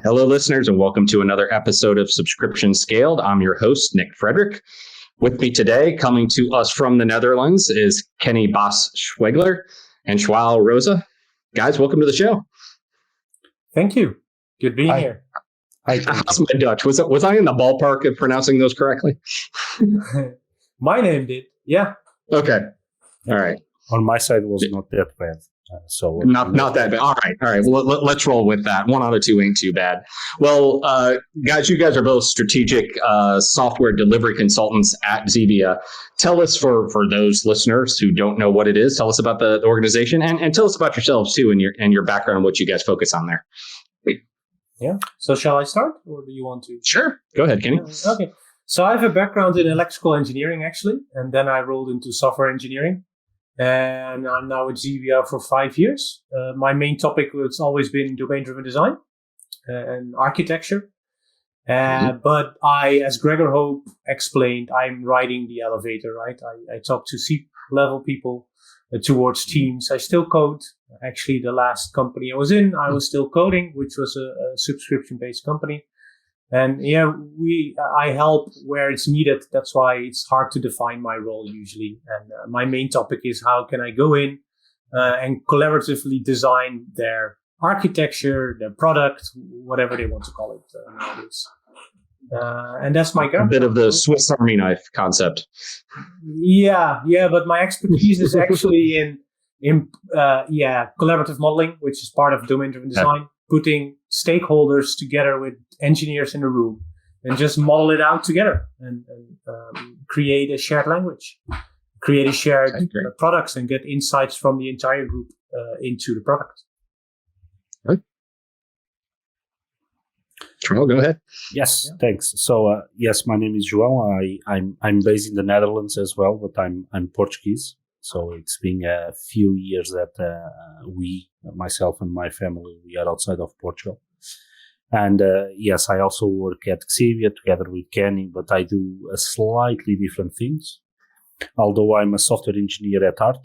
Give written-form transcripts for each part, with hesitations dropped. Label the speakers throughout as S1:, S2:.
S1: Hello, listeners, and welcome to another episode of Subscription Scaled. I'm your host, Nick Frederick. With me today, coming to us from the Netherlands, is Kenny Baas-Schwegler and João Rosa. Guys, welcome to the show.
S2: Thank you. Good being here.
S1: How's my Dutch? Was I in the ballpark of pronouncing those correctly?
S2: My name did, yeah.
S1: Okay. All right.
S3: On my side, it was not that bad.
S1: Not that bad. All right. Well, let's roll with that. 1 out of 2 ain't too bad. Well, guys, you guys are both strategic software delivery consultants at Xebia. Tell us, for those listeners who don't know what it is, tell us about the organization and tell us about yourselves too and your background and what you guys focus on there.
S2: Yeah. So shall I start, or do you want to?
S1: Sure. Go ahead, Kenny.
S2: Okay. So I have a background in electrical engineering, actually, and then I rolled into software engineering. And I'm now at Xebia for 5 years. My main topic has always been domain-driven design and architecture. But as Gregor Hope explained, I'm riding the elevator, right? I talk to C-level people towards teams. I still code. Actually, the last company I was in, I was still coding, which was a subscription-based company. And yeah, I help where it's needed. That's why it's hard to define my role usually. And my main topic is how can I go in and collaboratively design their architecture, their product, whatever they want to call it nowadays. And that's my
S1: a bit of the Swiss Army knife concept.
S2: Yeah, but my expertise is actually in collaborative modeling, which is part of domain-driven design. Putting stakeholders together with engineers in a room and just model it out together and create a shared language, create a shared products and get insights from the entire group into the product.
S1: Right. João, go ahead.
S3: Yes, thanks. So yes, my name is João. I'm based in the Netherlands as well, but I'm Portuguese. So it's been a few years that myself and my family, we are outside of Portugal. And yes, I also work at Xebia together with Kenny, but I do slightly different things. Although I'm a software engineer at heart,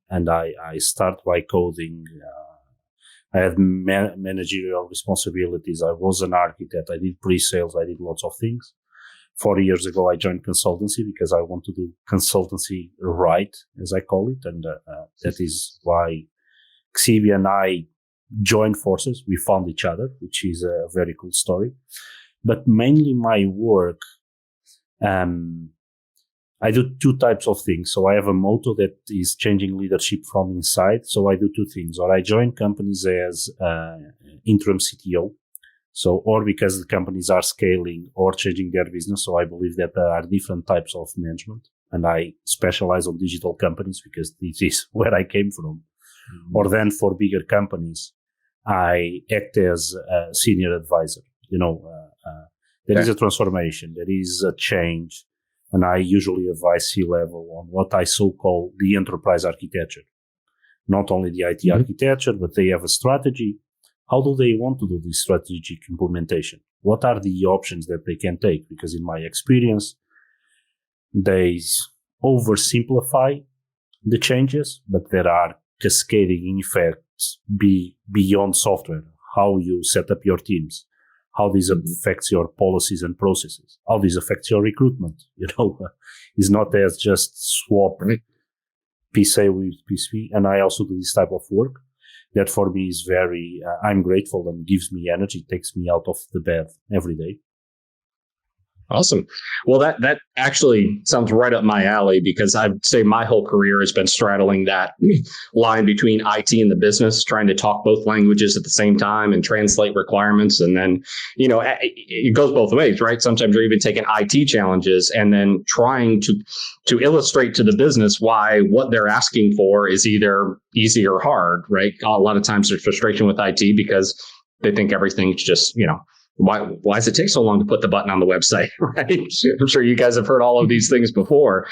S3: and I start by coding. I had managerial responsibilities. I was an architect. I did pre-sales. I did lots of things. 4 years ago, I joined Consultancy because I want to do consultancy right, as I call it. And that is why Xebia and I joined forces. We found each other, which is a very cool story. But mainly my work, I do 2 types of things. So I have a motto that is changing leadership from inside. So I do 2 things. Or I join companies as Interim CTO. So, or because the companies are scaling or changing their business. So I believe that there are different types of management. And I specialize on digital companies because this is where I came from. Mm-hmm. Or then for bigger companies, I act as a senior advisor. There is a transformation, there is a change. And I usually advise C-level on what I so-call the enterprise architecture. Not only the IT architecture, but they have a strategy. How do they want to do this strategic implementation? What are the options that they can take? Because in my experience, they oversimplify the changes, but there are cascading effects beyond software. How you set up your teams, how this affects your policies and processes, how this affects your recruitment. It's not as just swap piece A with piece B. And I also do this type of work. That for me is very, I'm grateful and gives me energy, takes me out of the bed every day.
S1: Awesome. Well, that actually sounds right up my alley because I'd say my whole career has been straddling that line between IT and the business, trying to talk both languages at the same time and translate requirements. And then, it goes both ways, right? Sometimes you're even taking IT challenges and then trying to illustrate to the business why what they're asking for is either easy or hard, right? A lot of times there's frustration with IT because they think everything's just, why does it take so long to put the button on the website, right? I'm sure you guys have heard all of these things before.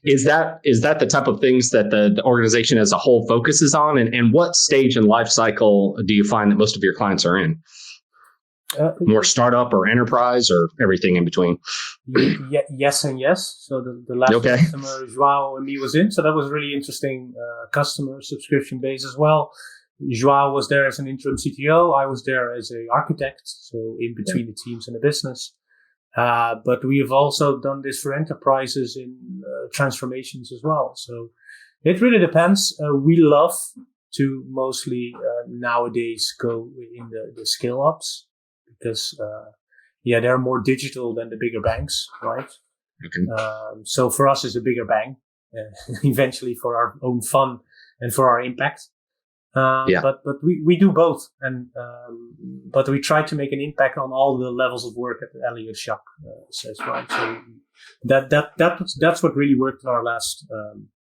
S1: Is that the type of things that the organization as a whole focuses on? And what stage and life cycle do you find that most of your clients are in? More startup or enterprise or everything in between?
S2: Yes and yes. So the last customer João and me was in. So that was really interesting customer subscription base as well. João was there as an interim CTO. I was there as an architect. So in between the teams and the business. But we have also done this for enterprises in transformations as well. So it really depends. We love to mostly nowadays go in the scale ups. Because, they're more digital than the bigger banks, right? Okay. So for us, it's a bigger bang, eventually for our own fun and for our impact. But we do both. But we try to make an impact on all the levels of work that Elliot Schack says, right? So that's what really worked in our last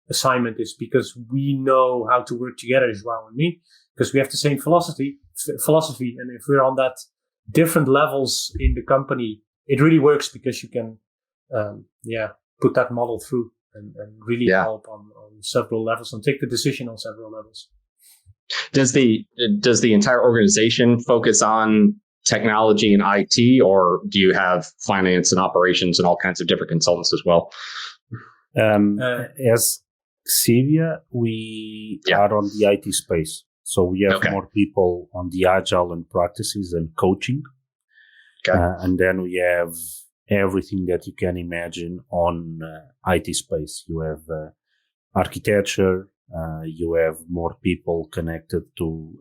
S2: assignment, is because we know how to work together, João and me, because we have the same philosophy. And if we're on that different levels in the company, it really works because you can, put that model through and really help on several levels and take the decision on several levels.
S1: Does the entire organization focus on technology and IT, or do you have finance and operations and all kinds of different consultants as well?
S3: As Xebia, we are on the IT space. So we have more people on the agile and practices and coaching. Okay. And then we have everything that you can imagine on IT space. You have architecture. You have more people connected to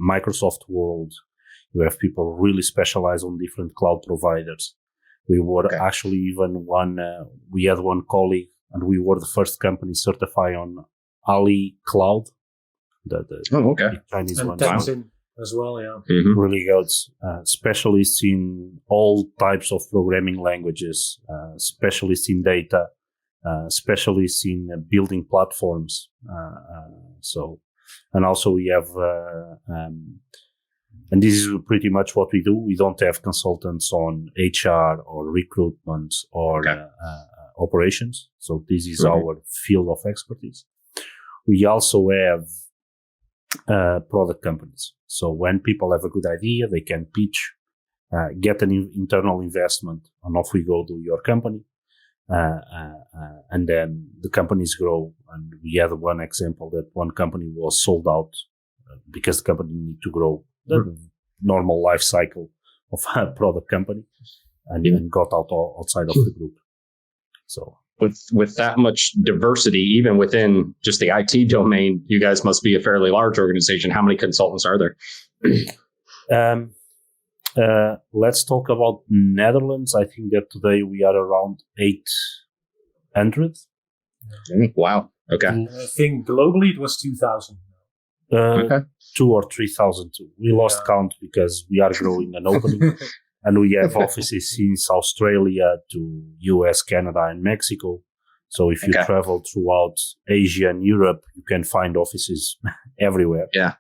S3: Microsoft world. You have people really specialized on different cloud providers. We were actually even we had one colleague, and we were the first company certified on Ali Cloud. The Chinese
S2: and
S3: one.
S2: Tencent as well, yeah.
S1: Mm-hmm.
S3: Really good. Specialists in all types of programming languages, specialists in data, specialists in building platforms. And also we have, and this is pretty much what we do. We don't have consultants on HR or recruitment or operations. So this is our field of expertise. We also have product companies. So when people have a good idea, they can pitch, get an internal investment, and off we go to your company. And then the companies grow. And we had one example that one company was sold out because the company needed to grow the normal life cycle of a product company and got outside of the group. So
S1: with that much diversity, even within just the IT domain, you guys must be a fairly large organization. How many consultants are there?
S3: Let's talk about Netherlands. I think that today we are around 800.
S1: Wow. Okay.
S2: I think globally it was 2,000.
S3: 2 or 3,000 too. We lost count because we are growing and opening. And we have offices since Australia to US, Canada, and Mexico. So if you travel throughout Asia and Europe, you can find offices everywhere.
S1: Yeah.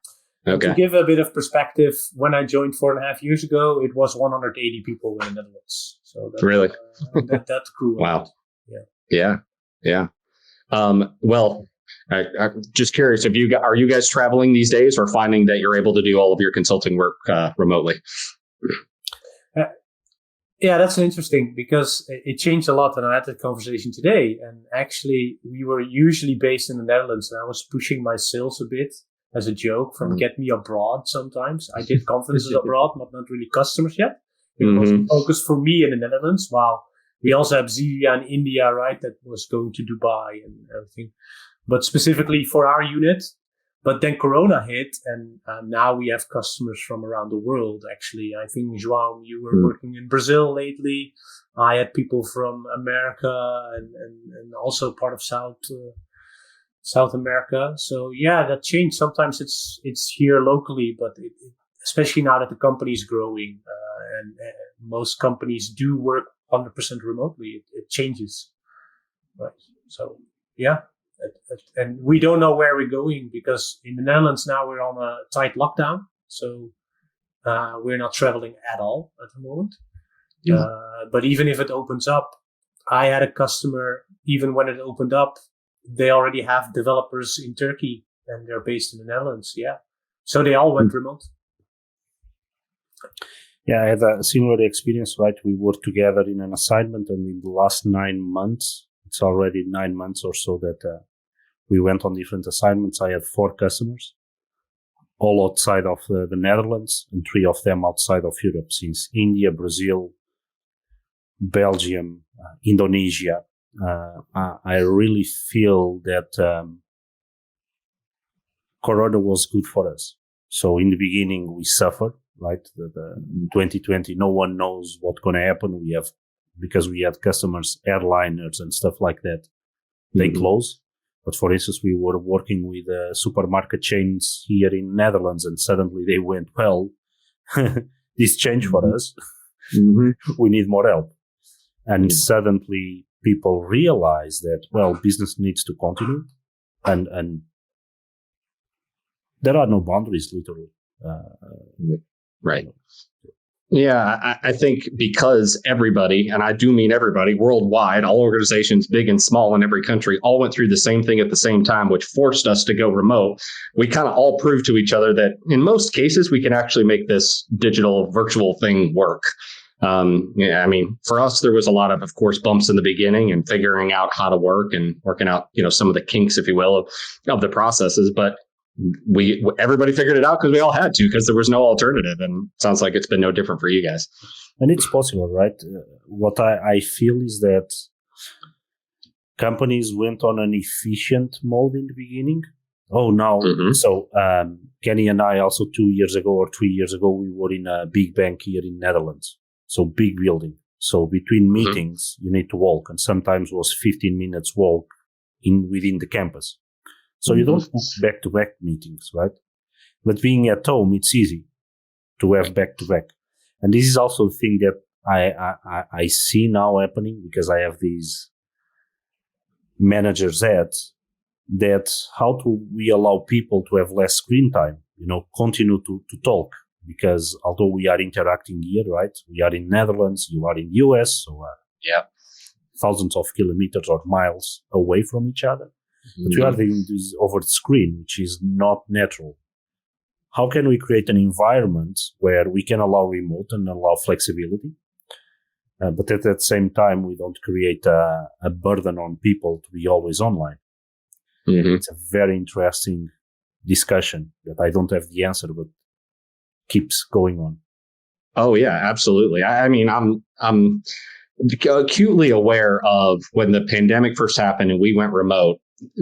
S1: Okay.
S2: To give a bit of perspective, when I joined 4.5 years ago, it was 180 people in the Netherlands. So
S1: really,
S2: that grew.
S1: Wow. Yeah. Well, I'm just curious, are you guys traveling these days, or finding that you're able to do all of your consulting work remotely?
S2: That's interesting, because it changed a lot, and I had that conversation today. And actually, we were usually based in the Netherlands, and I was pushing my sales a bit as a joke from get me abroad sometimes. I did conferences abroad, but not really customers yet. It was focused for me in the Netherlands, while we also have Xebia in India, right, that was going to Dubai and everything. But specifically for our unit. But then Corona hit, and now we have customers from around the world, actually. I think, João, you were working in Brazil lately. I had people from America and also part of South America. So, that changed. Sometimes it's here locally, but especially now that the company is growing, and most companies do work 100% remotely, it changes. Right. So, and we don't know where we're going, because in the Netherlands now we're on a tight lockdown. So we're not traveling at all at the moment. But even if it opens up, I had a customer, even when it opened up, they already have developers in Turkey and they're based in the Netherlands. Yeah. So they all went remote.
S3: Yeah, I had a similar experience, right? We worked together in an assignment, and in the last 9 months, it's already 9 months or so that we went on different assignments. I had 4 customers, all outside of the Netherlands, and 3 of them outside of Europe, since India, Brazil, Belgium, Indonesia. I really feel that Corona was good for us. So in the beginning, we suffered, right? In 2020, no one knows what's going to happen. Because we had customers, airliners and stuff like that, they close. But for instance, we were working with supermarket chains here in Netherlands, and suddenly they went, well, this changed for us. We need more help. And suddenly people realize that, well, business needs to continue, and there are no boundaries, literally.
S1: Right. Yeah, I think because everybody, and I do mean everybody worldwide, all organizations, big and small in every country, all went through the same thing at the same time, which forced us to go remote. We kind of all proved to each other that in most cases, we can actually make this digital virtual thing work. I mean, for us, there was a lot of course, bumps in the beginning and figuring out how to work and working out, some of the kinks, if you will, of the processes. But everybody figured it out because we all had to, because there was no alternative. And it sounds like it's been no different for you guys.
S3: And it's possible, right? What I feel is that companies went on an efficient mode in the beginning. Oh, no. So Kenny and I also 2 years ago or 3 years ago, we were in a big bank here in Netherlands. So big building. So between meetings, you need to walk, and sometimes was 15 minutes walk within the campus. So you don't book back-to-back meetings, right? But being at home, it's easy to have back-to-back. And this is also a thing that I see now happening, because I have these managers that how do we allow people to have less screen time, continue to talk. Because although we are interacting here, right? We are in Netherlands, you are in US, so thousands of kilometers or miles away from each other. But we are doing this over the screen, which is not natural. How can we create an environment where we can allow remote and allow flexibility? But at that same time, we don't create a burden on people to be always online. It's a very interesting discussion that I don't have the answer, but keeps going on.
S1: Oh yeah, absolutely. I mean, I'm acutely aware of when the pandemic first happened and we went remote.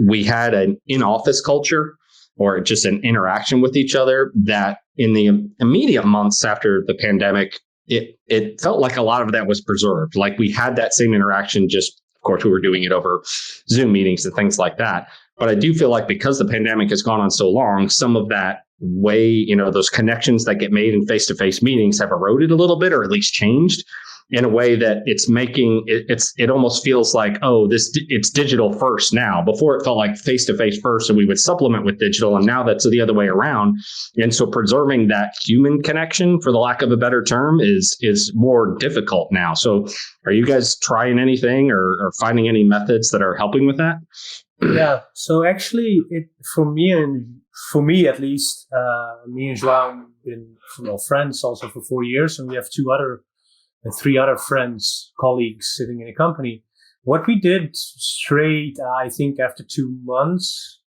S1: We had an in-office culture, or just an interaction with each other, that in the immediate months after the pandemic, it felt like a lot of that was preserved. Like we had that same interaction, just of course we were doing it over Zoom meetings and things like that. But I do feel like because the pandemic has gone on so long, some of that way, those connections that get made in face-to-face meetings have eroded a little bit, or at least changed in a way that it's making it almost feels like, it's digital first now. Before it felt like face-to-face first, and we would supplement with digital, and now that's the other way around. And so preserving that human connection, for the lack of a better term, is more difficult now. So are you guys trying anything or finding any methods that are helping with that?
S2: Yeah. So actually, for me at least, me and João have been friends also for 4 years, and we have 3 other friends, colleagues sitting in a company. What we did straight, I think after 2 months,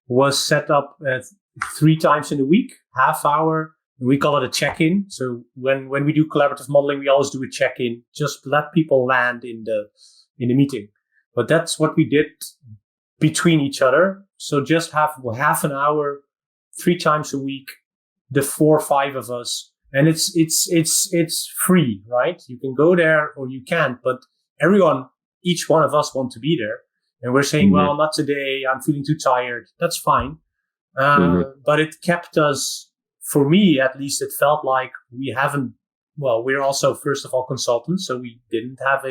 S2: was set up 3 times in a week, half hour. We call it a check-in. So when we do collaborative modeling, we always do a check-in, just let people land in the meeting. But that's what we did between each other. So just have half an hour, 3 times a week, the 4 or 5 of us. And it's free, right? You can go there or you can't, but each one of us want to be there. And we're saying, well, not today. I'm feeling too tired. That's fine. But it kept us, for me, at least it felt like we're also, first of all, consultants. So we didn't have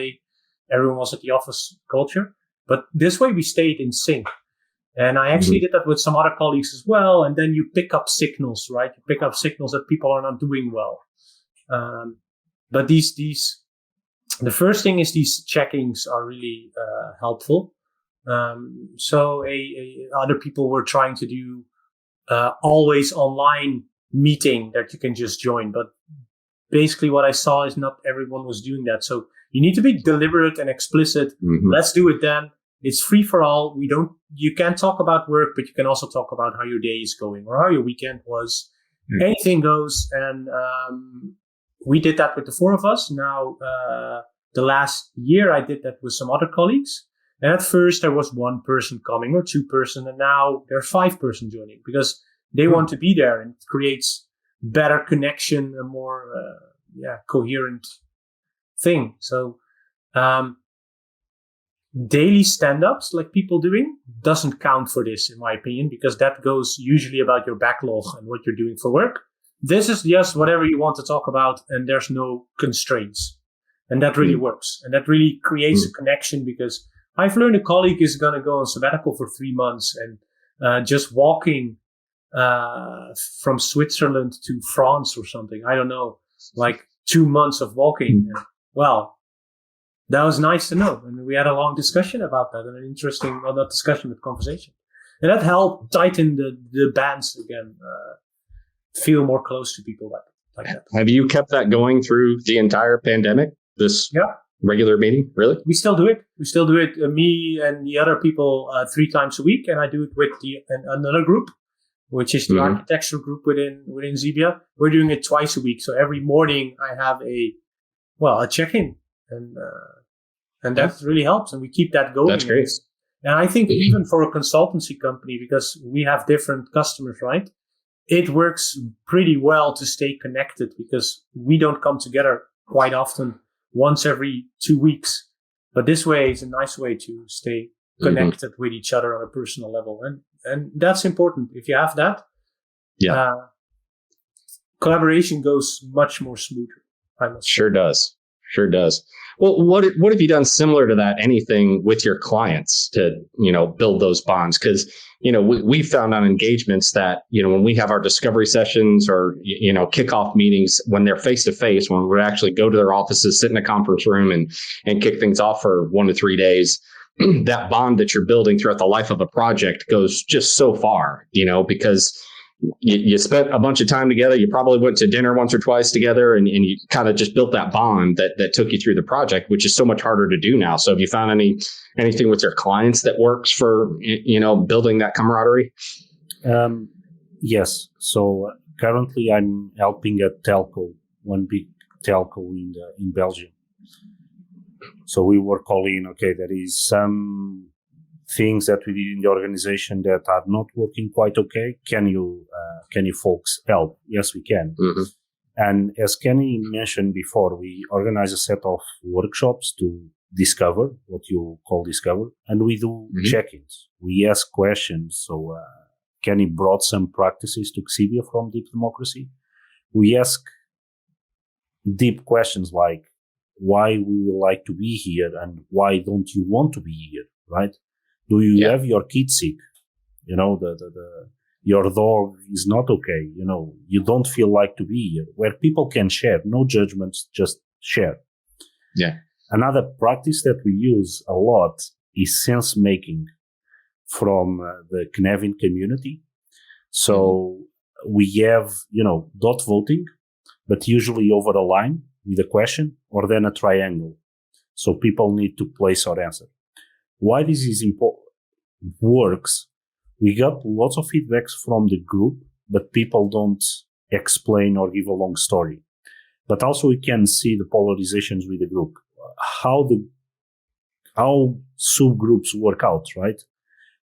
S2: everyone was at the office culture, but this way we stayed in sync. And I actually did that with some other colleagues as well. And then you pick up signals, right? You pick up signals that people are not doing well. But the first thing is these check-ins are really helpful. So other people were trying to do always online meeting that you can just join. But basically what I saw is not everyone was doing that. So you need to be deliberate and explicit.
S1: Mm-hmm.
S2: Let's do it then. It's free for all. You can talk about work, but you can also talk about how your day is going or how your weekend was. Mm-hmm. Anything goes. And we did that with the 4 of us. Now, the last year I did that with some other colleagues. And at first there was 1 person coming or 2 person. And now there are 5 person joining because they want to be there, and it creates better connection, a more, coherent thing. So, daily stand-ups like people doing doesn't count for this, in my opinion, because that goes usually about your backlog and what you're doing for work. This is just whatever you want to talk about, and there's no constraints. And that really works. And that really creates a connection, because I've learned a colleague is going to go on sabbatical for 3 months, and just walking from Switzerland to France or something, I don't know, like 2 months of walking. Well, that was nice to know. And we had a long discussion about that, and an interesting, well, not discussion, but conversation. And that helped tighten the bands again, feel more close to people like that.
S1: Have you kept that going through the entire pandemic? This regular meeting? Really?
S2: We still do it. Me and the other people 3 times a week. And I do it with another group, which is the architecture group within Xebia. We're doing it twice a week. So every morning I have a check-in, and that really helps. And we keep that going.
S1: That's great.
S2: And I think even for a consultancy company, because we have different customers, right? It works pretty well to stay connected, because we don't come together quite often, once every 2 weeks. But this way is a nice way to stay connected with each other on a personal level. And that's important. If you have that, collaboration goes much more smoother, I must say.
S1: Sure does. Well, what have you done similar to that? Anything with your clients to, build those bonds? Because, we found on engagements that, when we have our discovery sessions or, kickoff meetings, when they're face to face, when we actually go to their offices, sit in a conference room and kick things off for 1 to 3 days, that bond that you're building throughout the life of a project goes just so far, because you spent a bunch of time together. You probably went to dinner once or twice together, and you kind of just built that bond that took you through the project, which is so much harder to do now. So have you found anything with your clients that works for, building that camaraderie?
S3: Yes. So currently I'm helping a telco, one big telco in Belgium. So we were calling, there is some things that we did in the organization that are not working quite okay. Can you folks help? Yes, we can.
S1: Mm-hmm.
S3: And as Kenny mentioned before, we organize a set of workshops to discover what you call discover, and we do check-ins. We ask questions. So Kenny brought some practices to Xebia from Deep Democracy. We ask deep questions like, why we would like to be here, and why don't you want to be here, right? Do you have your kid sick? Your dog is not okay. You don't feel like to be here, where people can share, no judgments, just share.
S1: Yeah.
S3: Another practice that we use a lot is sense making from the Knevin community. So we have, dot voting, but usually over a line with a question or then a triangle. So people need to place or answer. Why this is works, we got lots of feedbacks from the group, but people don't explain or give a long story. But also we can see the polarizations with the group, how subgroups work out, right?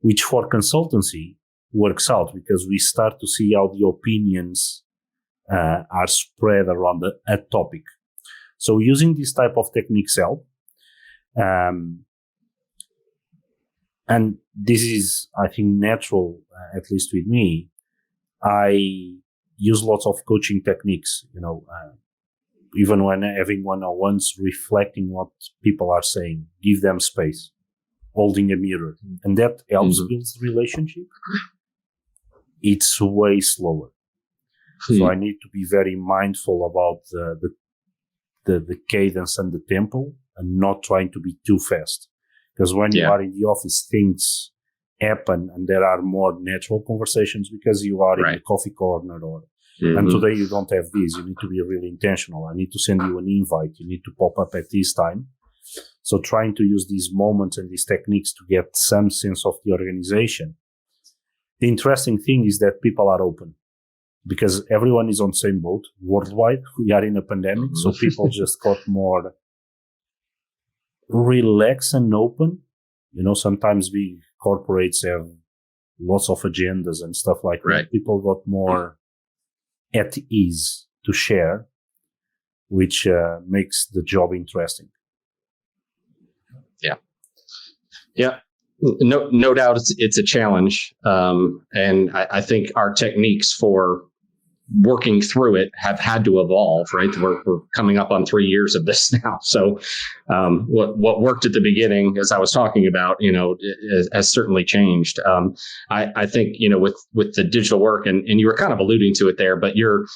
S3: Which for consultancy works out, because we start to see how the opinions are spread around a topic. So using this type of techniques help. And this is, I think, natural, at least with me. I use lots of coaching techniques, even when having one-on-ones, reflecting what people are saying, give them space, holding a mirror. And that helps build relationship. It's way slower. So I need to be very mindful about the cadence and the tempo, and not trying to be too fast. Because when you are in the office, things happen and there are more natural conversations because you are in the coffee corner or And today you don't have this. You need to be really intentional. I need to send you an invite. You need to pop up at this time. So trying to use these moments and these techniques to get some sense of the organization. The interesting thing is that people are open because everyone is on the same boat worldwide. We are in a pandemic. So people just got more relaxed and open. Sometimes big corporates have lots of agendas and stuff like that. People got more at ease to share, which makes the job interesting.
S1: Yeah. No doubt it's a challenge. And I think our techniques for working through it have had to evolve, right? We're coming up on 3 years of this now. So what worked at the beginning, as I was talking about, has certainly changed. I think, with the digital work, and you were kind of alluding to it there, but you're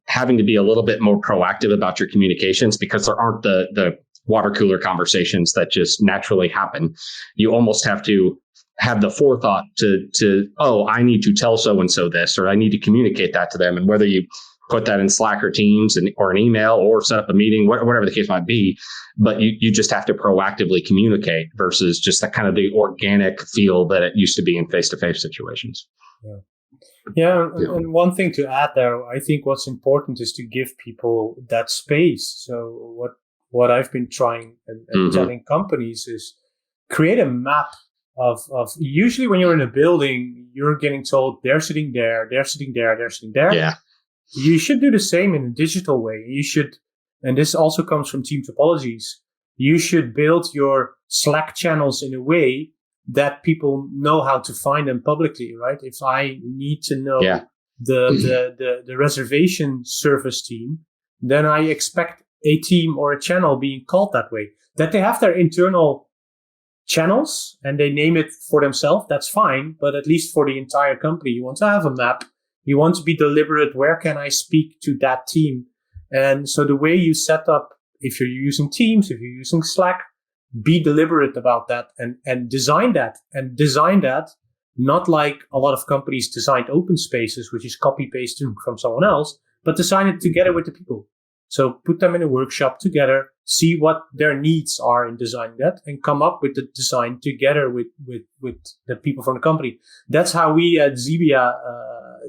S1: having to be a little bit more proactive about your communications because there aren't the water cooler conversations that just naturally happen. You almost have to have the forethought to I need to tell so-and-so this, or I need to communicate that to them. And whether you put that in Slack or Teams or an email or set up a meeting, whatever the case might be, but you just have to proactively communicate versus just that kind of the organic feel that it used to be in face-to-face situations.
S2: Yeah. And one thing to add there, I think what's important is to give people that space. So what I've been trying and telling companies is create a map of usually when you're in a building, you're getting told they're sitting there, they're sitting there, they're sitting there.
S1: Yeah.
S2: You should do the same in a digital way. You should, and this also comes from team topologies, you should build your Slack channels in a way that people know how to find them publicly, right? If I need to know the reservation service team, then I expect a team or a channel being called that way. That they have their internal channels and they name it for themselves, that's fine. But at least for the entire company, you want to have a map. You want to be deliberate. Where can I speak to that team? And so the way you set up, if you're using Teams, if you're using Slack, be deliberate about that and design that. And design that not like a lot of companies designed open spaces, which is copy paste from someone else, but design it together with the people. So put them in a workshop together, see what their needs are in designing that, and come up with the design together with the people from the company. That's how we at Xebia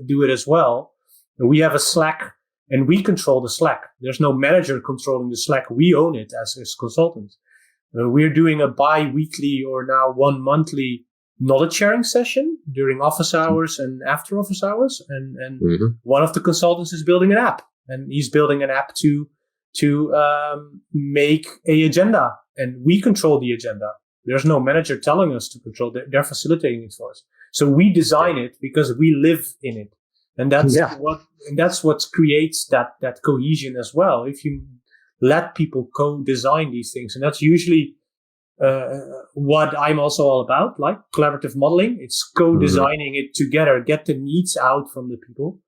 S2: do it as well. We have a Slack, and we control the Slack. There's no manager controlling the Slack. We own it as consultants. We're doing a bi-weekly or now 1 monthly knowledge sharing session during office hours and after office hours. And one of the consultants is building an app. And he's building an app to make a agenda, and we control the agenda. There's no manager telling us to control; they're facilitating it for us. So we design it because we live in it, and that's what creates that cohesion as well. If you let people co-design these things, and that's usually what I'm also all about, like collaborative modeling. It's co-designing it together, get the needs out from the people.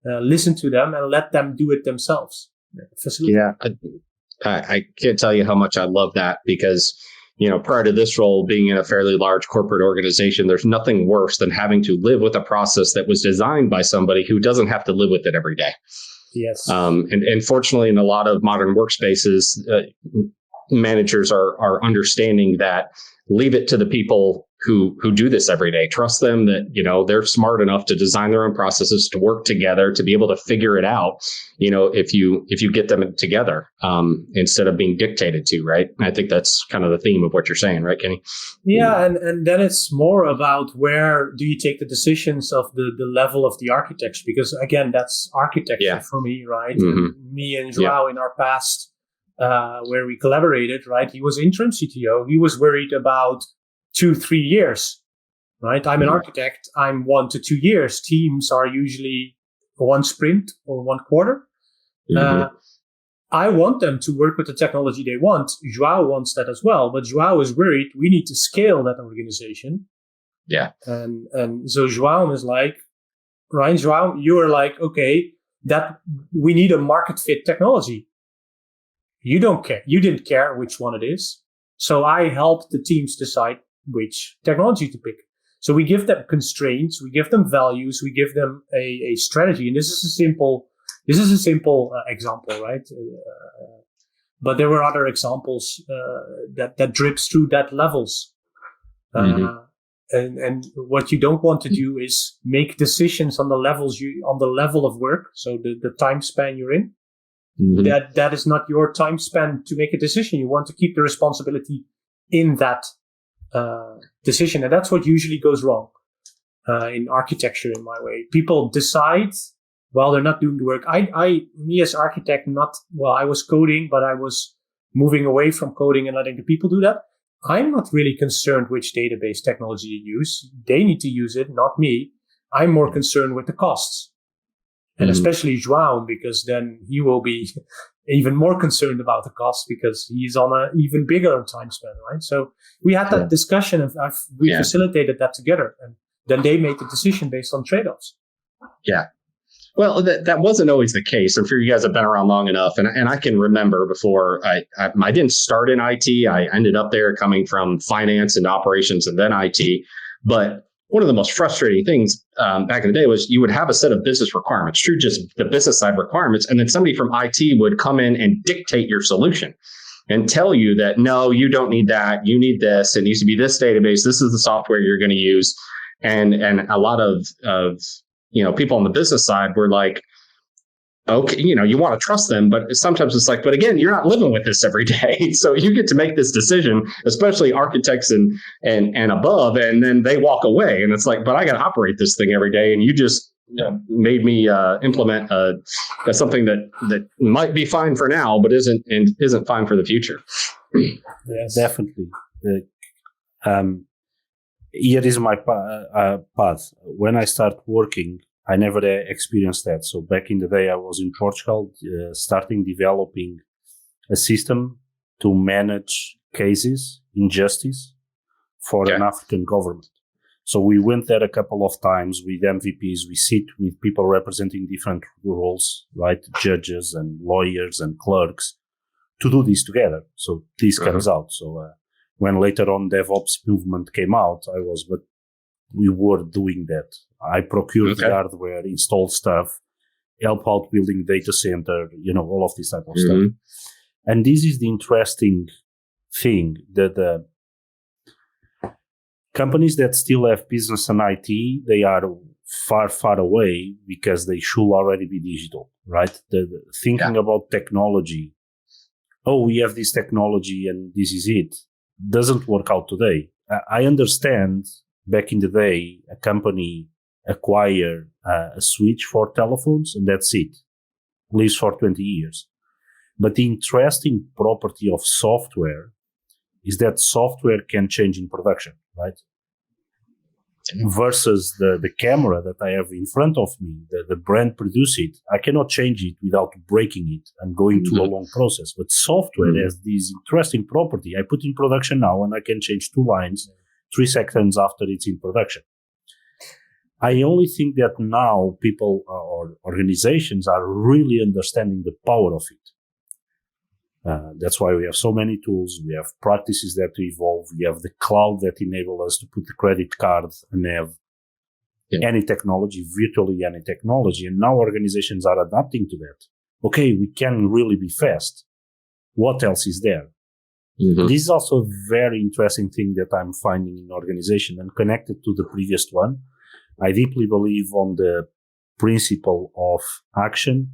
S2: Listen to them and let them do it themselves.
S1: Yeah, I can't tell you how much I love that because, prior to this role, being in a fairly large corporate organization, there's nothing worse than having to live with a process that was designed by somebody who doesn't have to live with it every day.
S2: Yes.
S1: And fortunately, in a lot of modern workspaces, managers are understanding that leave it to the people who do this every day. Trust them that, they're smart enough to design their own processes to work together, to be able to figure it out, if you get them together, instead of being dictated to, right? And I think that's kind of the theme of what you're saying, right, Kenny?
S2: Yeah. And then it's more about where do you take the decisions of the level of the architecture? Because again, that's architecture for me, right? And me and João in our past, where we collaborated, right? He was interim CTO. He was worried about 2-3 years, right? I'm an architect. I'm 1 to 2 years. Teams are usually 1 sprint or 1 quarter. I want them to work with the technology they want. João wants that as well, but João is worried we need to scale that organization.
S1: Yeah.
S2: And so João is like, right, João, you are like, okay, that we need a market fit technology. You don't care. You didn't care which one it is. So I helped the teams decide which technology to pick. So we give them constraints, we give them values, we give them a strategy. And this is a simple example, right? But there were other examples that drips through that levels. And what you don't want to do is make decisions on the level of work. So the time span you're in, that is not your time span to make a decision. You want to keep the responsibility in that decision. And that's what usually goes wrong in architecture, in my way. People decide while they're not doing the work. Me as architect, I was coding, but I was moving away from coding and letting the people do that. I'm not really concerned which database technology you use. They need to use it, not me. I'm more concerned with the costs. And especially João, because then he will be even more concerned about the cost because he's on an even bigger time span, right? So we had that discussion and we facilitated that together. And then they made the decision based on trade-offs.
S1: Yeah. Well, that wasn't always the case. I'm sure you guys have been around long enough. And I can remember before I didn't start in IT. I ended up there coming from finance and operations and then IT. But one of the most frustrating things back in the day was you would have a set of business requirements, true, just the business side requirements. And then somebody from IT would come in and dictate your solution and tell you that, no, you don't need that. You need this. It needs to be this database. This is the software you're going to use. And a lot of people on the business side were like, okay, you want to trust them, but sometimes it's like, but again, you're not living with this every day. So you get to make this decision, especially architects and above, and then they walk away. And it's like, but I got to operate this thing every day. And you just made me implement something that might be fine for now, but isn't fine for the future.
S3: Yes, definitely. Here is my path. When I start working, I never experienced that. So back in the day, I was in Portugal, starting developing a system to manage cases in justice for an African government. So we went there a couple of times with MVPs. We sit with people representing different roles, right? Judges and lawyers and clerks to do this together. So this comes out. So when later on DevOps movement came out, but we were doing that. I procured the hardware, installed stuff, help out building data center, all of this type of stuff. And this is the interesting thing, that the companies that still have business and IT, they are far, far away because they should already be digital, right? Thinking about technology, we have this technology and this is it, doesn't work out today. I understand back in the day, a company acquire a switch for telephones and that's it. Lives for 20 years. But the interesting property of software is that software can change in production, right? Versus the camera that I have in front of me, the brand produce it. I cannot change it without breaking it and going through a long process. But software has this interesting property. I put in production now and I can change 2 lines 3 seconds after it's in production. I only think that now people or organizations are really understanding the power of it. That's why we have so many tools. We have practices that evolve. We have the cloud that enable us to put the credit card and have any technology, virtually any technology. And now organizations are adapting to that. Okay, we can really be fast. What else is there? This is also a very interesting thing that I'm finding in organization and connected to the previous one. I deeply believe on the principle of action,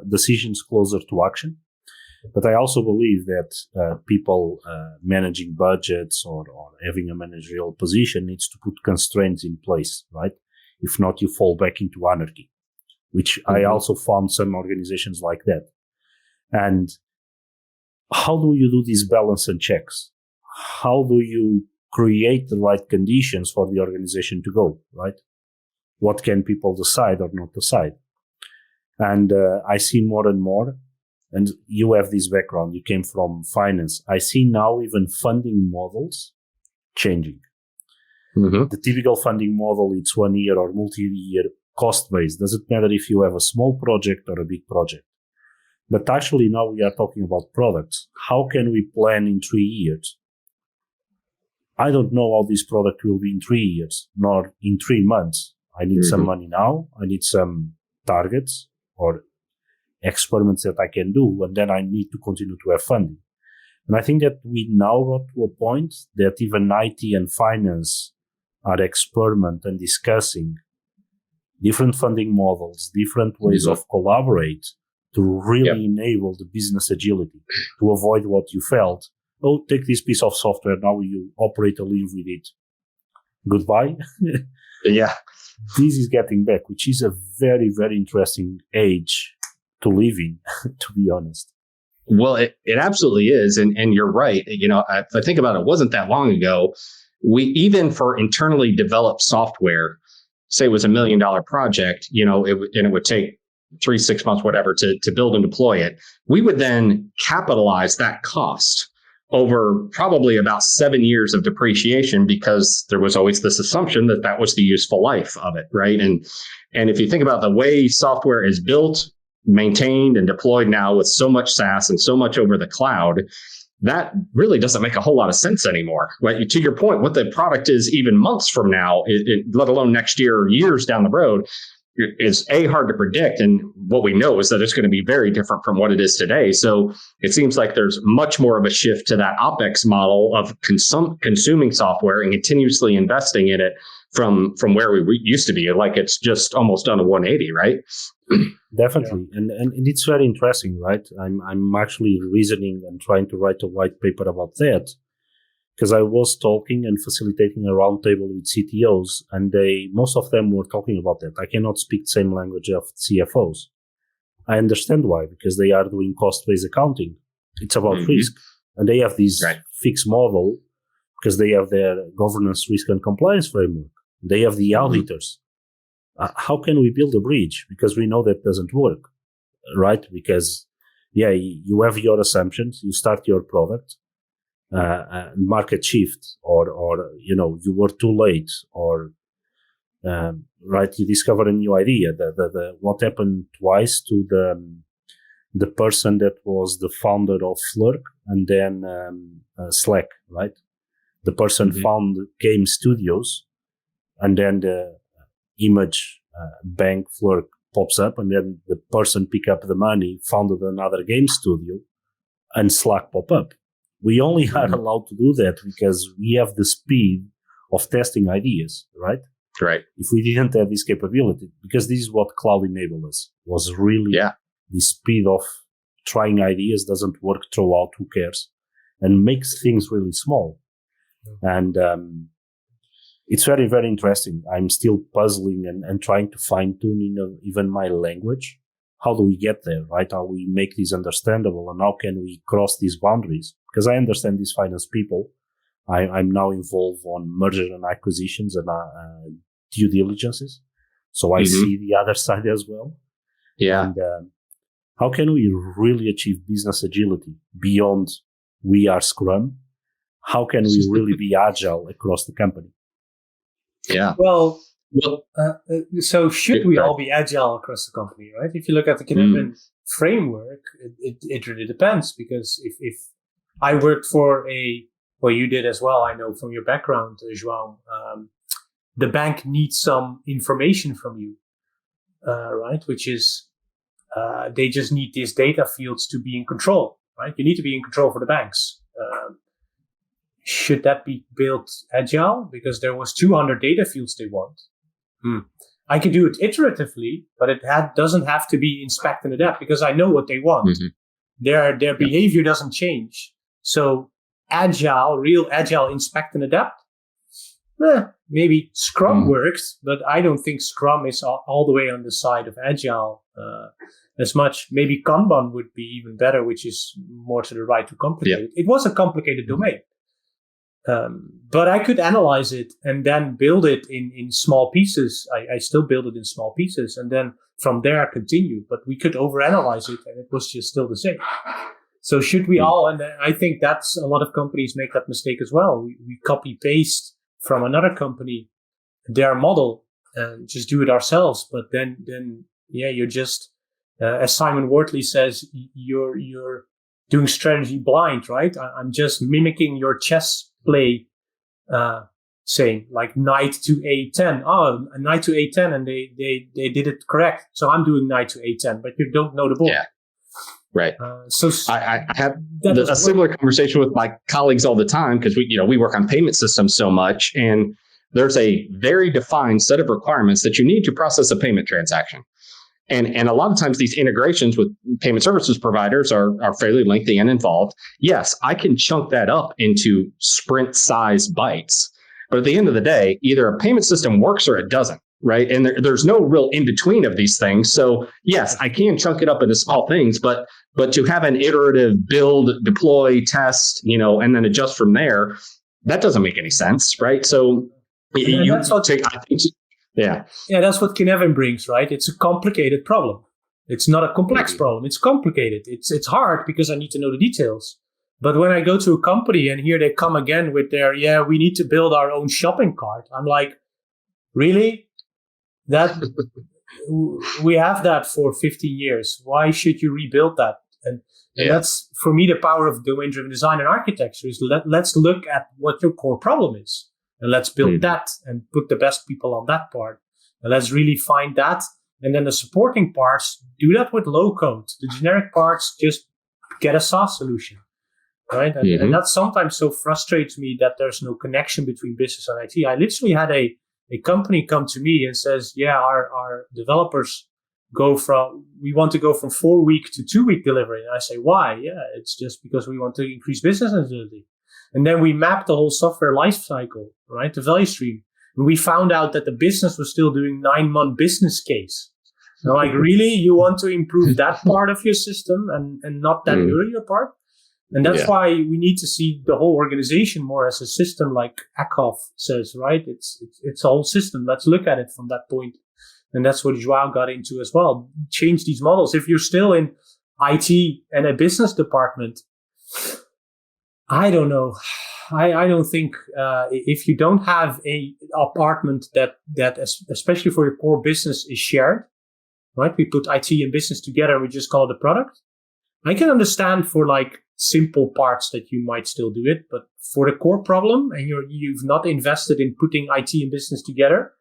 S3: decisions closer to action. But I also believe that people managing budgets or having a managerial position needs to put constraints in place, right? If not, you fall back into anarchy, which I also found some organizations like that. And how do you do these balance and checks? How do you create the right conditions for the organization to go, right? What can people decide or not decide? And I see more and more, and you have this background, you came from finance. I see now even funding models changing. The typical funding model, it's 1 year or multi-year cost-based. Doesn't matter if you have a small project or a big project. But actually now we are talking about products. How can we plan in 3 years I don't know how this product will be in 3 years, nor in 3 months. I need some money now. I need some targets or experiments that I can do, and then I need to continue to have funding. And I think that we now got to a point that even IT and finance are experimenting and discussing different funding models, different ways of collaborate to really enable the business agility, to avoid what you felt. Oh, take this piece of software, now you operate a live with it. Goodbye.
S1: Yeah.
S3: This is getting back, which is a very, very interesting age to live in, to be honest.
S1: Well, it absolutely is. And you're right. You know, if I think about it, wasn't that long ago, we, even for internally developed software, say it was $1 million project, you know, and it would take 3-6 months, whatever, to build and deploy it. We would then capitalize that cost over probably about 7 years of depreciation, because there was always this assumption that that was the useful life of it, right? And if you think about the way software is built, maintained, and deployed now with so much SaaS and so much over the cloud, that really doesn't make a whole lot of sense anymore. Right? To your point, what the product is even months from now, let alone next year or years down the road, is hard to predict. And what we know is that it's going to be very different from what it is today. So it seems like there's much more of a shift to that OpEx model of consuming software and continuously investing in it from where we used to be. Like it's just almost done a 180, right?
S3: Definitely. And it's very interesting, right? I'm actually reasoning and trying to write a white paper about that, because I was talking and facilitating a roundtable with CTOs, and most of them were talking about that. I cannot speak the same language of CFOs. I understand why, because they are doing cost-based accounting. It's about risk. And they have this fixed model because they have their governance, risk, and compliance framework. They have the auditors. How can we build a bridge? Because we know that doesn't work, right? Because, you have your assumptions, you start your product, market shift, or you were too late, or you discover a new idea. What happened twice to the person that was the founder of Flurk and then Slack, right? The person found game studios, and then the image bank Flurk pops up, and then the person pick up the money, founded another game studio, and Slack pop up. We only are allowed to do that because we have the speed of testing ideas, right?
S1: Right.
S3: If we didn't have this capability, because this is what cloud enabled us, was really the speed of trying ideas, doesn't work throughout, who cares, and makes things really small. And it's very, very interesting. I'm still puzzling and trying to fine tune even my language. How do we get there, right? How we make this understandable, and how can we cross these boundaries? Because I understand these finance people. I'm now involved on merger and acquisitions and due diligences. So I see the other side as well.
S1: Yeah.
S3: And how can we really achieve business agility beyond we are Scrum? How can we really be agile across the company?
S1: Yeah.
S2: Well, so should we all be agile across the company, right? If you look at the Canadian framework, it really depends, because if I worked for you did as well, I know from your background, João, the bank needs some information from you, right? Which is, they just need these data fields to be in control, right? You need to be in control for the banks. Should that be built agile? Because there was 200 data fields they want. I could do it iteratively, but it doesn't have to be inspect and adapt, because I know what they want. Their behavior doesn't change. So real agile inspect and adapt. Maybe Scrum works, but I don't think Scrum is all the way on the side of agile as much. Maybe Kanban would be even better, which is more to the right to complicated. It was a complicated domain. But I could analyze it and then build it in small pieces. I still build it in small pieces, and then from there continue. But we could overanalyze it, and it was just still the same. So should we all? And I think that's a lot of companies make that mistake as well. We copy paste from another company their model and just do it ourselves. But then you're just as Simon Wortley says, you're doing strategy blind, right? I'm just mimicking your chess play saying like night to A10. Oh, a night to A10, and they did it correct. So I'm doing night to A10, but you don't know the ball.
S1: Yeah. Right.
S2: So
S1: I have a similar conversation with my colleagues all the time because we work on payment systems so much, and there's a very defined set of requirements that you need to process a payment transaction. And a lot of times these integrations with payment services providers are fairly lengthy and involved. Yes, I can chunk that up into sprint size bytes. But at the end of the day, either a payment system works or it doesn't, right? And there's no real in between of these things. So yes, I can chunk it up into small things, but to have an iterative build, deploy, test, and then adjust from there, that doesn't make any sense, right? So yeah,
S2: that's what Kinevin brings, right? It's a complicated problem. It's not a complex problem. It's complicated. It's hard because I need to know the details. But when I go to a company and here they come again with their, we need to build our own shopping cart. I'm like, really? That we have that for 15 years. Why should you rebuild that? And that's, for me, the power of domain-driven design and architecture is let's look at what your core problem is. And let's build that and put the best people on that part. And let's really find that. And then the supporting parts, do that with low code. The generic parts, just get a SaaS solution. Right? And that sometimes so frustrates me that there's no connection between business and IT. I literally had a company come to me and says, our developers we want to go from 4-week to 2-week delivery. And I say, why? Yeah, it's just because we want to increase business agility. And then we mapped the whole software life cycle, right? The value stream. And we found out that the business was still doing 9-month business case. And I'm like, really? You want to improve that part of your system and not that earlier part? And that's why we need to see the whole organization more as a system, like Akhoff says, right? It's a whole system. Let's look at it from that point. And that's what João got into as well. Change these models. If you're still in IT and a business department, I don't know. I don't think if you don't have a apartment that especially for your core business is shared, right? We put IT and business together and we just call it a product. I can understand for like simple parts that you might still do it, but for the core problem and you've not invested in putting IT and business together,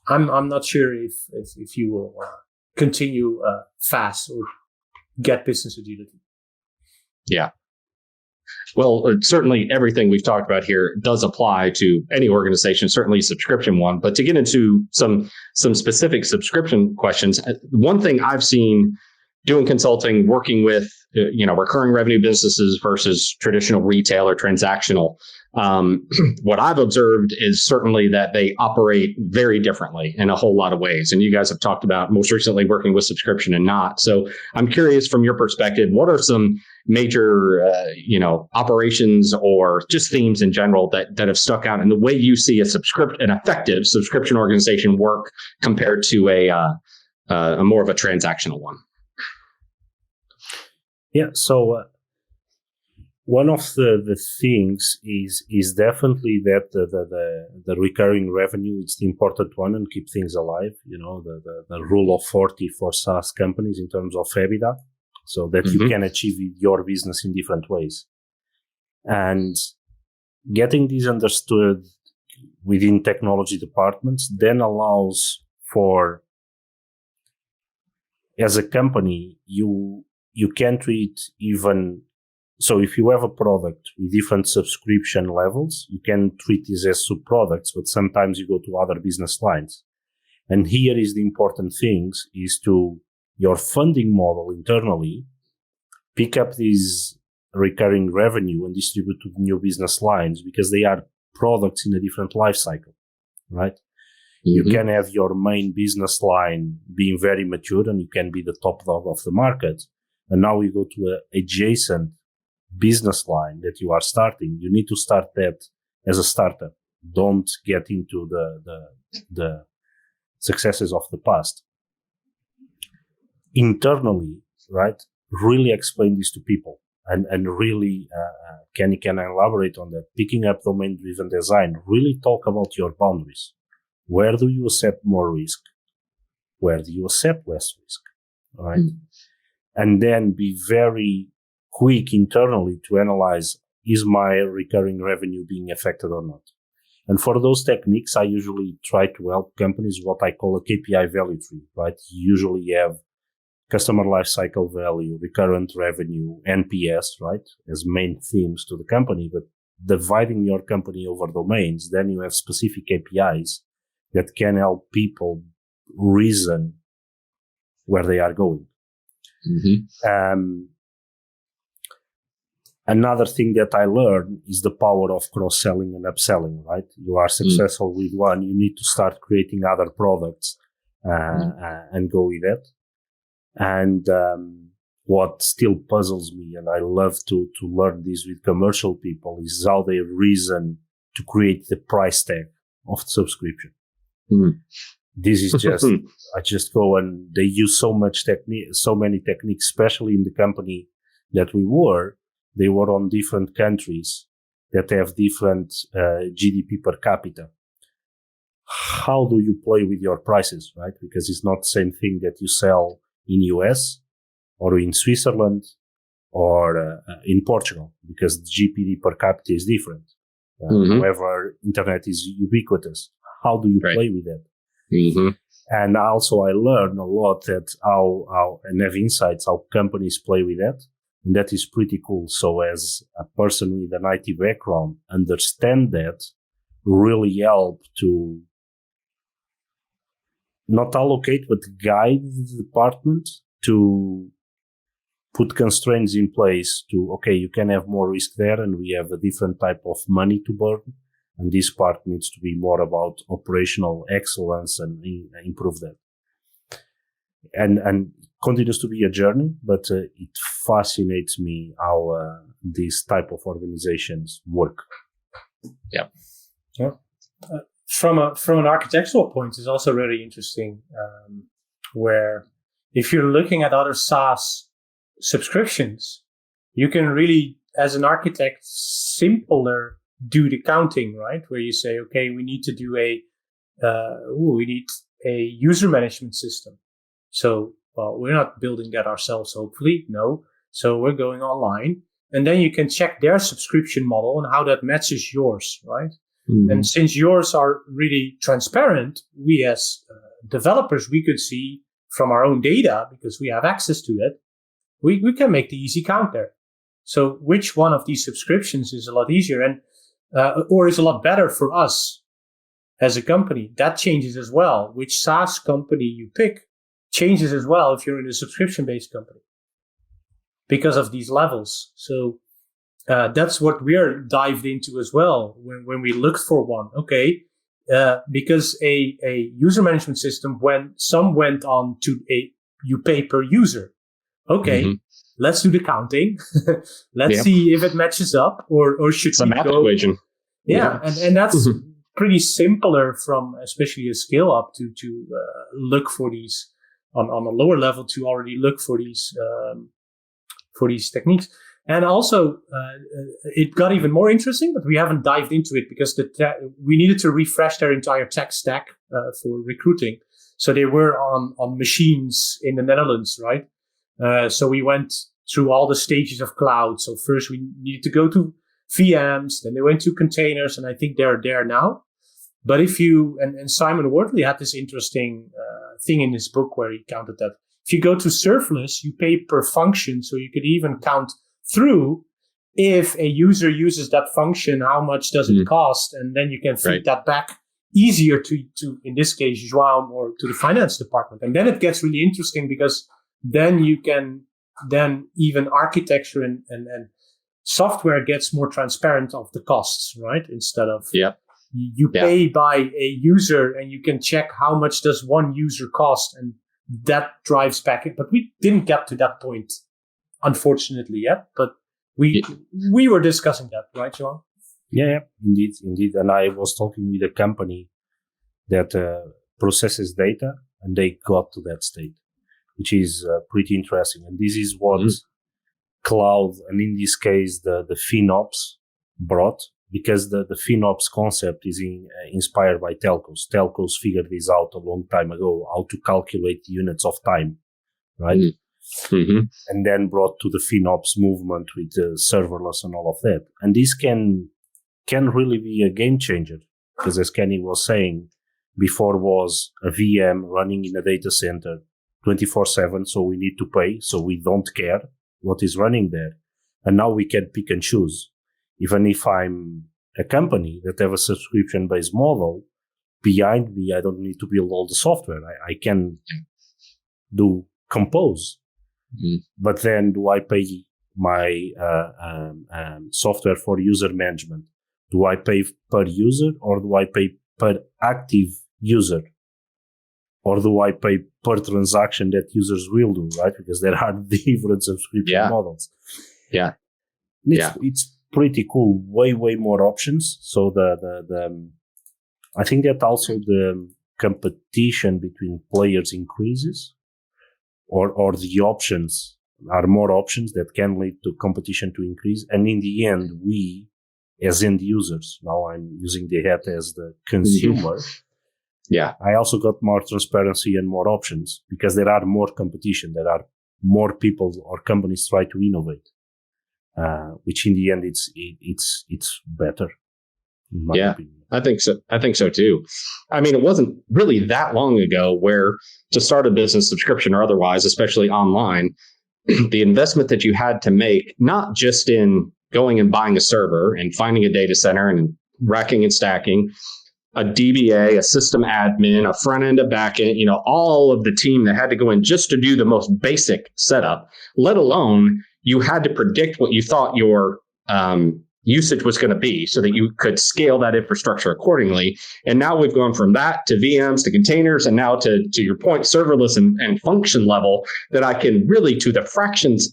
S2: I'm not sure if you will continue fast or get business agility.
S1: Yeah. Well, certainly everything we've talked about here does apply to any organization, certainly a subscription one. But to get into some specific subscription questions, one thing I've seen doing consulting, working with recurring revenue businesses versus traditional retail or transactional, what I've observed is certainly that they operate very differently in a whole lot of ways. And you guys have talked about most recently working with subscription and not. So I'm curious from your perspective, what are some major, operations or just themes in general that have stuck out in the way you see an effective subscription organization work compared to a more of a transactional one?
S3: Yeah. So one of the things is definitely that the recurring revenue is the important one and keep things alive. The rule of 40 for SaaS companies in terms of EBITDA, so that you can achieve your business in different ways. And getting this understood within technology departments then allows for, as a company, you can treat even. So if you have a product with different subscription levels, you can treat these as sub-products, but sometimes you go to other business lines. And here is the important things is to your funding model internally, pick up these recurring revenue and distribute to the new business lines because they are products in a different life cycle, right? You can have your main business line being very mature and you can be the top dog of the market. And now you go to an adjacent business line that you are starting. You need to start that as a startup. Don't get into the successes of the past. Internally, right? Really explain this to people and really, can elaborate on that. Picking up domain-driven design, really talk about your boundaries. Where do you accept more risk? Where do you accept less risk? All right. And then be very quick internally to analyze is my recurring revenue being affected or not? And for those techniques, I usually try to help companies what I call a KPI value tree, right? You usually have customer lifecycle value, recurrent revenue, NPS, right, as main themes to the company. But dividing your company over domains, then you have specific KPIs that can help people reason where they are going. Another thing that I learned is the power of cross-selling and upselling, right? You are successful with one, you need to start creating other products and go with that. And what still puzzles me, and I love to learn this with commercial people, is how they reason to create the price tag of the subscription. This is just, I just go and they use so many techniques, especially in the company that we were. They were on different countries that have different GDP per capita. How do you play with your prices, right? Because it's not the same thing that you sell in US or in Switzerland or in Portugal, because the GDP per capita is different. However, internet is ubiquitous. How do you play with that? And also I learned a lot that how and have insights how companies play with that. And that is pretty cool. So as a person with an IT background, understand that really help to not allocate, but guide the department to put constraints in place to, okay, you can have more risk there and we have a different type of money to burn. And this part needs to be more about operational excellence and improve that. And continues to be a journey, but it fascinates me how these type of organizations work.
S2: Yeah. From an architectural point, it's also really interesting, where if you're looking at other SaaS subscriptions, you can really, as an architect, simpler do the counting, right? Where you say, okay, we need to do we need a user management system. So, well, we're not building that ourselves, hopefully, no. So we're going online, and then you can check their subscription model and how that matches yours, right? And since yours are really transparent, we as developers, we could see from our own data, because we have access to it, we can make the easy count there. So which one of these subscriptions is a lot easier and or is a lot better for us as a company? That changes as well. Which SaaS company you pick changes as well if you're in a subscription-based company because of these levels. So that's what we're dived into as well when we looked for one. Okay, because a user management system, when some went on to you pay per user. Okay, let's do the counting. Let's see if it matches up, or should
S1: it's a math equation.
S2: Yeah, and that's pretty simpler from especially a scale up to look for these on a lower level to already look for these techniques. And also, it got even more interesting, but we haven't dived into it because we needed to refresh their entire tech stack for recruiting. So they were on machines in the Netherlands, right? So we went through all the stages of cloud. So first we needed to go to VMs, then they went to containers, and I think they're there now. But if you, and Simon Wortley had this interesting thing in his book where he counted that if you go to serverless, you pay per function. So you could even count through if a user uses that function, how much does it cost? And then you can feed that back easier to, in this case, João or to the finance department. And then it gets really interesting because then you can, then even architecture and software gets more transparent of the costs, right? Instead of you pay by a user and you can check how much does one user cost, and that drives back it. But we didn't get to that point, unfortunately, yet. But we were discussing that, right, João?
S3: Yeah, indeed. And I was talking with a company that processes data, and they got to that state, which is pretty interesting. And this is what cloud, and in this case, the FinOps brought, because the FinOps concept is inspired by telcos. Telcos figured this out a long time ago, how to calculate units of time, right? and then brought to the FinOps movement with serverless and all of that. And this can really be a game changer, because as Kenny was saying, before was a VM running in a data center 24/7, so we need to pay, so we don't care what is running there. And now we can pick and choose. Even if I'm a company that have a subscription-based model, behind me, I don't need to build all the software. I can do compose. But then do I pay my software for user management? Do I pay per user, or do I pay per active user? Or do I pay per transaction that users will do, right? Because there are different subscription models.
S1: Yeah.
S3: It's pretty cool. Way more options. So I think that also the competition between players increases, or the options are more options that can lead to competition to increase. And in the end, we as end users, now I'm using the hat as the consumer. I also got more transparency and more options, because there are more competition. There are more people or companies try to innovate, which in the end it's better. In my opinion.
S1: I think so. I think so too. I mean, it wasn't really that long ago where to start a business, subscription or otherwise, especially online, the investment that you had to make, not just in going and buying a server and finding a data center and racking and stacking, a DBA, a system admin, a front end, a back end, all of the team that had to go in just to do the most basic setup, let alone you had to predict what you thought your usage was going to be so that you could scale that infrastructure accordingly. And now we've gone from that to VMs to containers, and now to your point, serverless and function level, that I can really, to the fractions,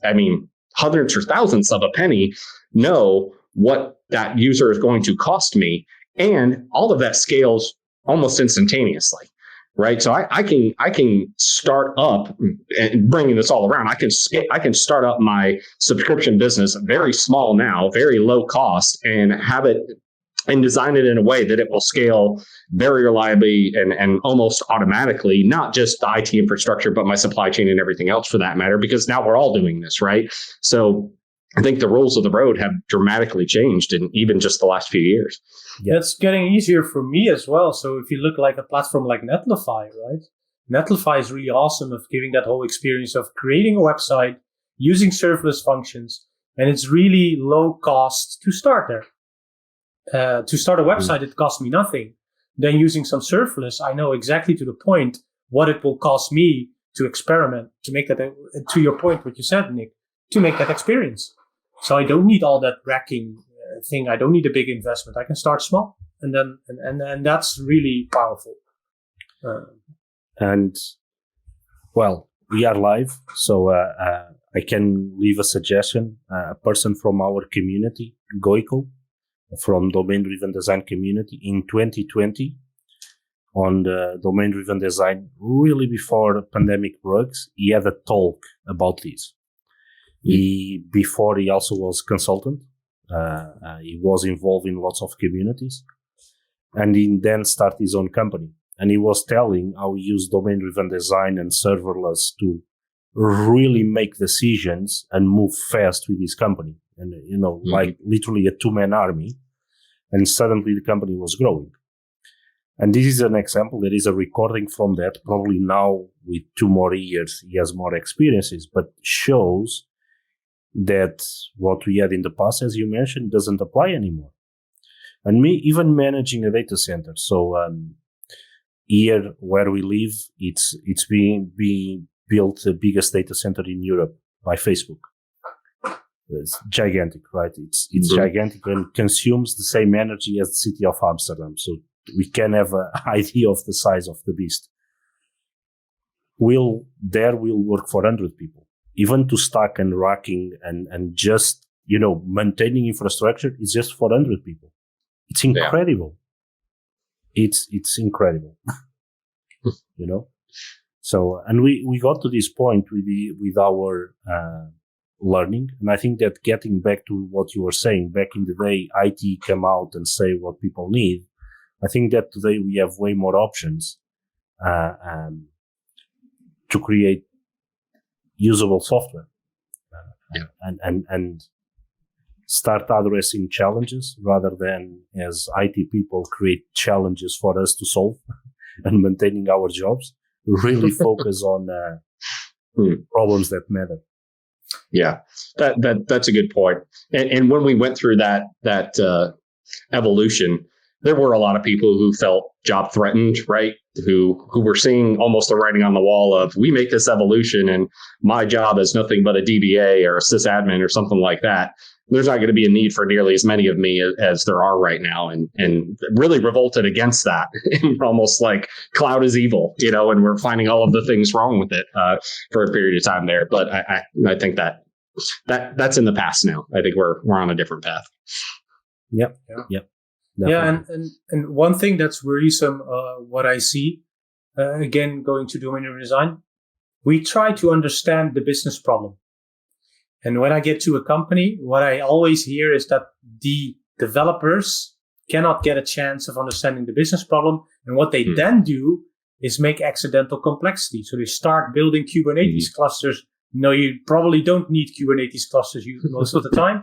S1: hundreds or thousands of a penny, know what that user is going to cost me. And all of that scales almost instantaneously. Right. So I can start up, and bringing this all around, I can start up my subscription business very small now, very low cost, and have it and design it in a way that it will scale very reliably and almost automatically, not just the IT infrastructure, but my supply chain and everything else for that matter, because now we're all doing this. Right. So I think the rules of the road have dramatically changed in even just the last few years.
S2: Yeah, it's getting easier for me as well. So if you look like a platform like Netlify, right? Netlify is really awesome of giving that whole experience of creating a website, using serverless functions, and it's really low cost to start there. To start a website, it costs me nothing. Then using some serverless, I know exactly to the point what it will cost me to experiment, to make that, to your point, what you said, Nick, to make that experience. So I don't need all that racking thing. I don't need a big investment. I can start small, and then and that's really powerful.
S3: And well, we are live, so I can leave a suggestion. A person from our community, Goiko, from Domain Driven Design community, in 2020, on the Domain Driven Design, really before pandemic breaks, he had a talk about this. Before he also was consultant. He was involved in lots of communities, and he then started his own company. And he was telling how he used domain-driven design and serverless to really make decisions and move fast with his company. And, like literally a two-man army. And suddenly the company was growing. And this is an example. There is a recording from that. Probably now with 2 more years, he has more experiences, but shows that what we had in the past, as you mentioned, doesn't apply anymore. And even managing a data center. So here where we live, it's being built the biggest data center in Europe by Facebook. It's gigantic, right? It's gigantic and consumes the same energy as the city of Amsterdam. So we can have an idea of the size of the beast. We'll work for 100 people. Even to stack and racking and just, maintaining infrastructure is just for 100 people. It's incredible. Yeah. It's incredible. So, and we got to this point with our learning. And I think that getting back to what you were saying, back in the day, IT came out and say what people need. I think that today we have way more options to create usable software.
S1: Yeah.
S3: And start addressing challenges rather than as IT people create challenges for us to solve and maintaining our jobs. Really focus on problems that matter.
S1: Yeah, that's a good point. And when we went through that evolution, there were a lot of people who felt job threatened, right? Who were seeing almost the writing on the wall of, we make this evolution and my job is nothing but a DBA or a sysadmin or something like that. There's not going to be a need for nearly as many of me as there are right now, and really revolted against that. Almost like cloud is evil, and we're finding all of the things wrong with it for a period of time there. But I think that's in the past now. I think we're on a different path.
S3: Yep.
S2: Yeah, and one thing that's worrisome, what I see, again, going to domain-driven design, we try to understand the business problem. And when I get to a company, what I always hear is that the developers cannot get a chance of understanding the business problem. And what they then do is make accidental complexity. So they start building Kubernetes clusters. No, you probably don't need Kubernetes clusters most of the time.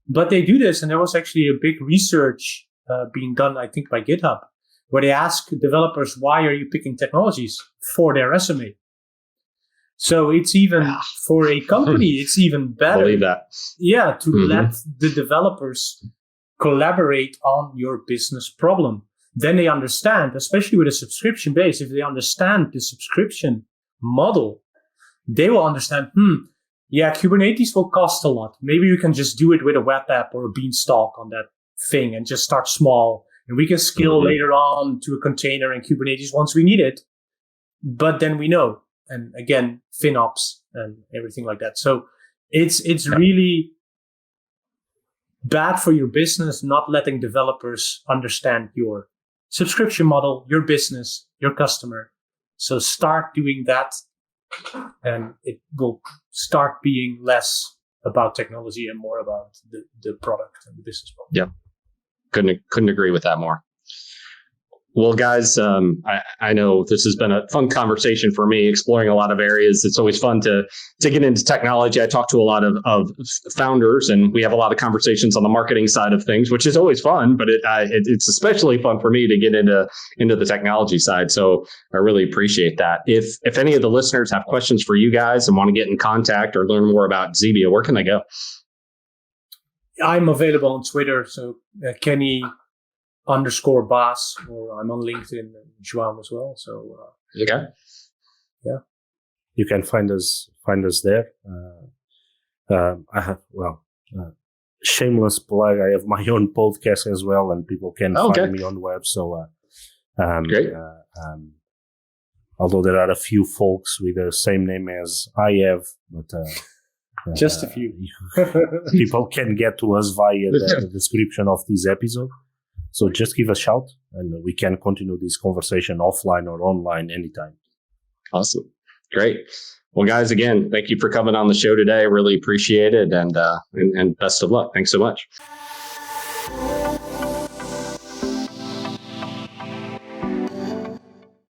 S2: But they do this. And there was actually a big research being done, I think, by GitHub, where they ask developers, why are you picking technologies for their resume? So it's even for a company, it's even better.
S1: Believe that.
S2: Yeah, to let the developers collaborate on your business problem. Then they understand, especially with a subscription base, if they understand the subscription model, they will understand, Kubernetes will cost a lot. Maybe we can just do it with a web app or a Beanstalk on that thing and just start small. And we can scale later on to a container in Kubernetes once we need it. But then we know. And again, FinOps and everything like that. So it's really bad for your business not letting developers understand your subscription model, your business, your customer. So start doing that, and it will start being less about technology and more about the product and the business model.
S1: Yep. Couldn't agree with that more. Well, guys, I know this has been a fun conversation for me, exploring a lot of areas. It's always fun to get into technology. I talk to a lot of founders, and we have a lot of conversations on the marketing side of things, which is always fun. But it's especially fun for me to get into the technology side. So I really appreciate that. If any of the listeners have questions for you guys and want to get in contact or learn more about Xebia, where can they go?
S2: I'm available on Twitter, so Kenny _Baas, or I'm on LinkedIn and João as well. So
S1: okay,
S2: yeah,
S3: you can find us there. I have shameless plug. I have my own podcast as well, and people can find me on the web. So
S1: great.
S3: Although there are a few folks with the same name as I have, but
S2: just a few
S3: people can get to us via the description of this episode. So just give a shout, and we can continue this conversation offline or online anytime.
S1: Awesome. Great. Well, guys, again, thank you for coming on the show today. Really appreciate it. And best of luck. Thanks so much.